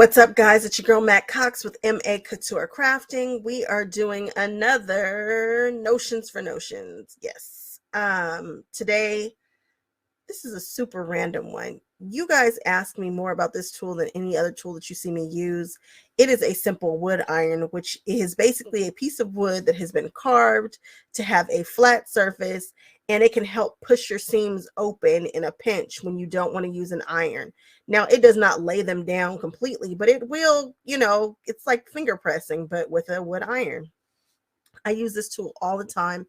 What's up, guys? It's your girl Matt Cox with Maccouture Crafting. We are doing another Notions for Notions. Yes. Today, this is a super random one. You guys ask me more about this tool than any other tool that you see me use. It is a simple wood iron, which is basically a piece of wood that has been carved to have a flat surface, and it can help push your seams open in a pinch when you don't want to use an iron. Now, it does not lay them down completely, but it will, it's like finger pressing, but with a wood iron. I use this tool all the time.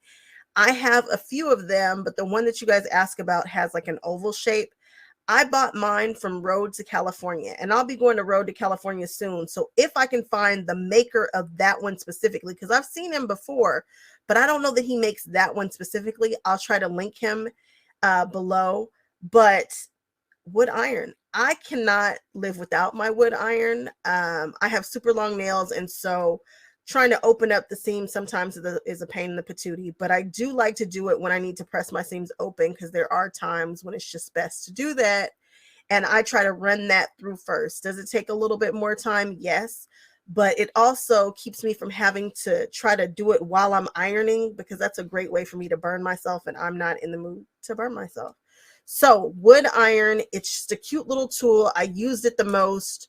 I have a few of them, but the one that you guys ask about has like an oval shape. I bought mine from Road to California, and I'll be going to Road to California soon. So if I can find the maker of that one specifically, because I've seen him before, but I don't know that he makes that one specifically, I'll try to link him below. But wood iron, I cannot live without my wood iron. I have super long nails, and so trying to open up the seam sometimes is a pain in the patootie, but I do like to do it when I need to press my seams open, because there are times when it's just best to do that. And I try to run that through first. Does it take a little bit more time? Yes. But it also keeps me from having to try to do it while I'm ironing, because that's a great way for me to burn myself, and I'm not in the mood to burn myself. So wood iron, it's just a cute little tool. I used it the most.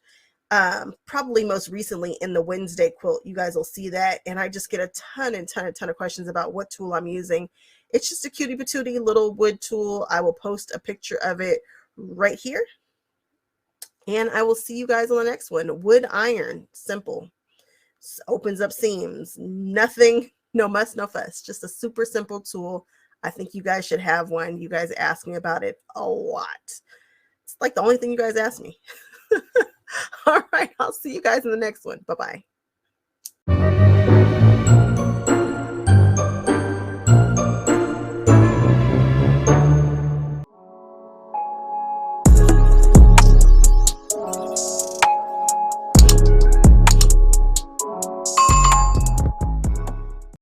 Probably most recently in the Wednesday quilt. You guys will see that, and I just get a ton of questions about what tool I'm using. It's just a cutie patootie little wood tool. I will post a picture of it right here, and I will see you guys on the next one. Wood iron, simple, opens up seams, nothing, no muss, no fuss, just a super simple tool. I think you guys should have one. You guys ask me about it a lot. It's like the only thing you guys ask me. All right, I'll see you guys in the next one. Bye-bye.